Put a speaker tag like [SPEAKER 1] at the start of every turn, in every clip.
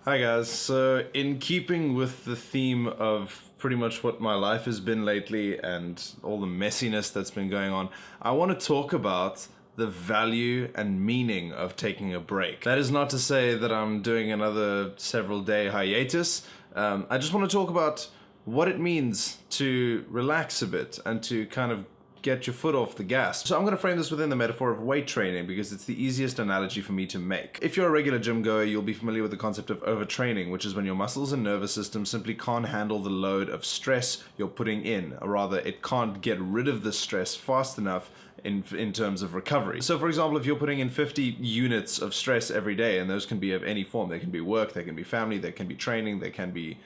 [SPEAKER 1] Hi guys, so in keeping with the theme of pretty much what my life has been lately and all the messiness that's been going on, I want to talk about the value and meaning of taking a break. That is not to say that I'm doing another several day hiatus. I just want to talk about what it means to relax a bit and to kind of get your foot off the gas. So I'm going to frame this within the metaphor of weight training because it's the easiest analogy for me to make. If you're a regular gym goer, you'll be familiar with the concept of overtraining, which is when your muscles and nervous system simply can't handle the load of stress you're putting in, or rather it can't get rid of the stress fast enough in terms of recovery. So for example, if you're putting in 50 units of stress every day, and those can be of any form, they can be work, they can be family, they can be training, they can be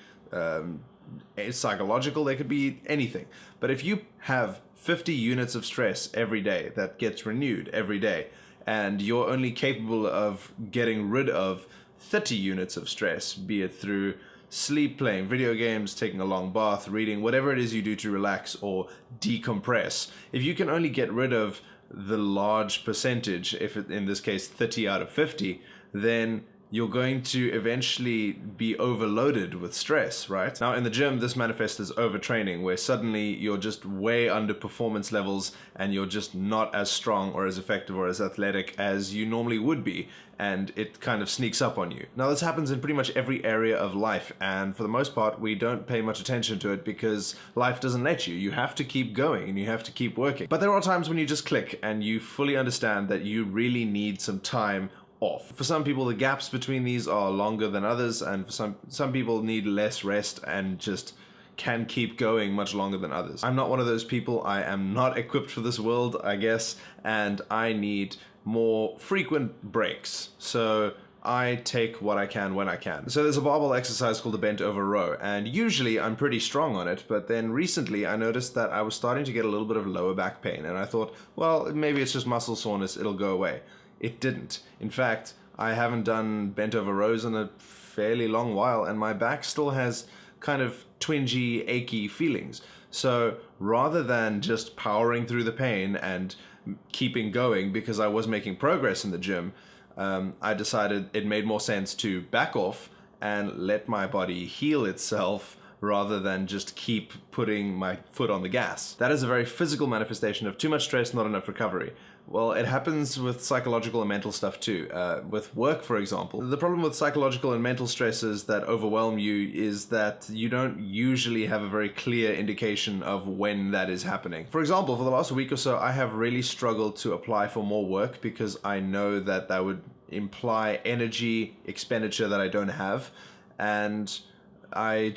[SPEAKER 1] psychological, they could be anything. But if you have 50 units of stress every day that gets renewed every day, and you're only capable of getting rid of 30 units of stress, be it through sleep, playing video games, taking a long bath, reading, whatever it is you do to relax or decompress, if you can only get rid of the large percentage, if it, in this case 30 out of 50, then you're going to eventually be overloaded with stress, right? Now in the gym, this manifests as overtraining, where suddenly you're just way under performance levels and you're just not as strong or as effective or as athletic as you normally would be, and it kind of sneaks up on you. Now this happens in pretty much every area of life, and for the most part we don't pay much attention to it because life doesn't let you. You have to keep going and you have to keep working. But there are times when you just click and you fully understand that you really need some time off. For some people, the gaps between these are longer than others, and for some people need less rest and just can keep going much longer than others. I'm not one of those people. I am not equipped for this world, I guess, and I need more frequent breaks. So I take what I can when I can. So there's a barbell exercise called the bent over row, and usually I'm pretty strong on it, but then recently I noticed that I was starting to get a little bit of lower back pain, and I thought, well, maybe it's just muscle soreness, it'll go away. It didn't. In fact, I haven't done bent over rows in a fairly long while, and my back still has kind of twingy, achy feelings. So rather than just powering through the pain and keeping going because I was making progress in the gym, I decided it made more sense to back off and let my body heal itself rather than just keep putting my foot on the gas. That is a very physical manifestation of too much stress, not enough recovery. Well, it happens with psychological and mental stuff too. With work, for example, the problem with psychological and mental stresses that overwhelm you is that you don't usually have a very clear indication of when that is happening. For example, for the last week or so, I have really struggled to apply for more work because I know that that would imply energy expenditure that I don't have, and I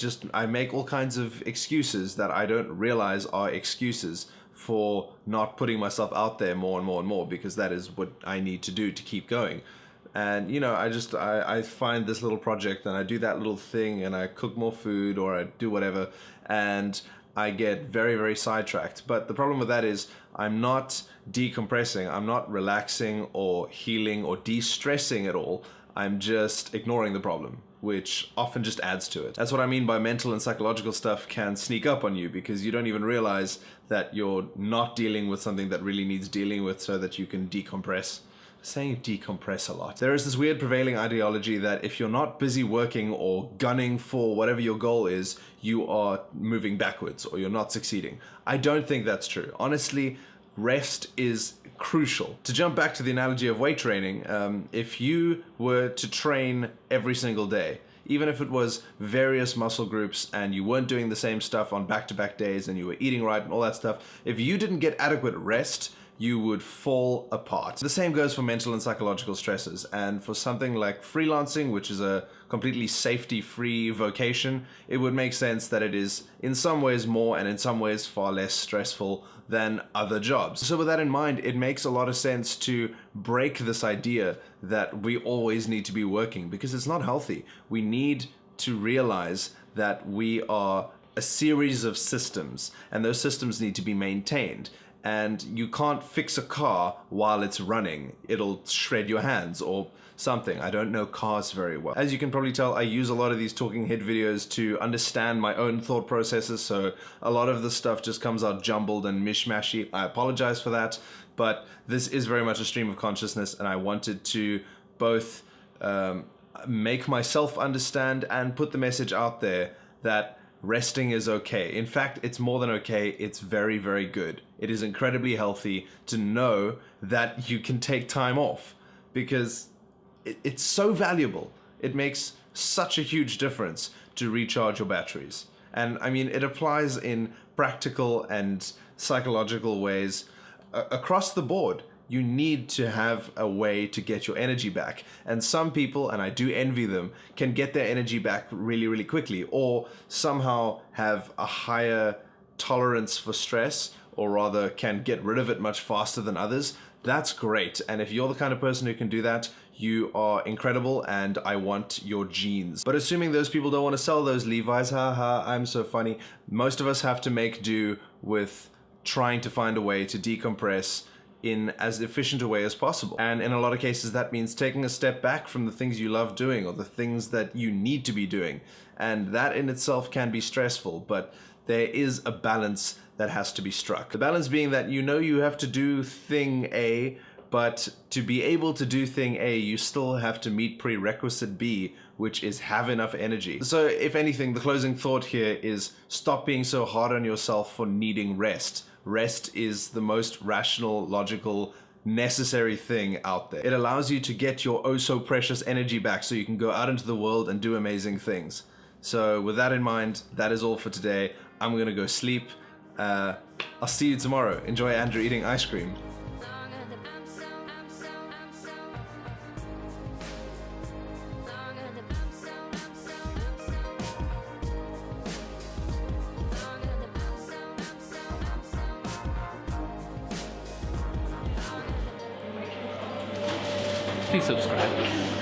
[SPEAKER 1] make all kinds of excuses that I don't realize are excuses for not putting myself out there more and more and more, because that is what I need to do to keep going. And you know, I find this little project and I do that little thing and I cook more food or I do whatever, and I get very, very sidetracked. But the problem with that is I'm not decompressing, I'm not relaxing or healing or de-stressing at all. I'm just ignoring the problem, which often just adds to it. That's what I mean by mental and psychological stuff can sneak up on you because you don't even realize that you're not dealing with something that really needs dealing with so that you can decompress. I'm saying decompress a lot. There is this weird prevailing ideology that if you're not busy working or gunning for whatever your goal is, you are moving backwards or you're not succeeding. I don't think that's true. Honestly, rest is crucial. To jump back to the analogy of weight training, if you were to train every single day, even if it was various muscle groups and you weren't doing the same stuff on back-to-back days and you were eating right and all that stuff, if you didn't get adequate rest, you would fall apart. The same goes for mental and psychological stresses, and for something like freelancing, which is a completely safety-free vocation, it would make sense that it is in some ways more and in some ways far less stressful than other jobs. So with that in mind, it makes a lot of sense to break this idea that we always need to be working, because it's not healthy. We need to realize that we are a series of systems, and those systems need to be maintained. And you can't fix a car while it's running. It'll shred your hands or something. I don't know cars very well. As you can probably tell, I use a lot of these talking head videos to understand my own thought processes, so a lot of the stuff just comes out jumbled and mishmashy. I apologize for that, but this is very much a stream of consciousness, and I wanted to both make myself understand and put the message out there that resting is okay. In fact, it's more than okay, it's very, very good. It is incredibly healthy to know that you can take time off, because it's so valuable. It makes such a huge difference to recharge your batteries. And I mean, it applies in practical and psychological ways across the board. You need to have a way to get your energy back. And some people, and I do envy them, can get their energy back really, really quickly, or somehow have a higher tolerance for stress, or rather can get rid of it much faster than others. That's great. And if you're the kind of person who can do that, you are incredible, and I want your genes. But assuming those people don't want to sell those Levi's, haha, I'm so funny. Most of us have to make do with trying to find a way to decompress in as efficient a way as possible. And in a lot of cases, that means taking a step back from the things you love doing or the things that you need to be doing. And that in itself can be stressful, but there is a balance that has to be struck. The balance being that you know you have to do thing A, but to be able to do thing A, you still have to meet prerequisite B, which is have enough energy. So if anything, the closing thought here is stop being so hard on yourself for needing rest. Rest is the most rational, logical, necessary thing out there. It allows you to get your oh so precious energy back so you can go out into the world and do amazing things. So with that in mind, that is all for today. I'm gonna go sleep. I'll see you tomorrow. Enjoy Andrew eating ice cream.
[SPEAKER 2] Please subscribe.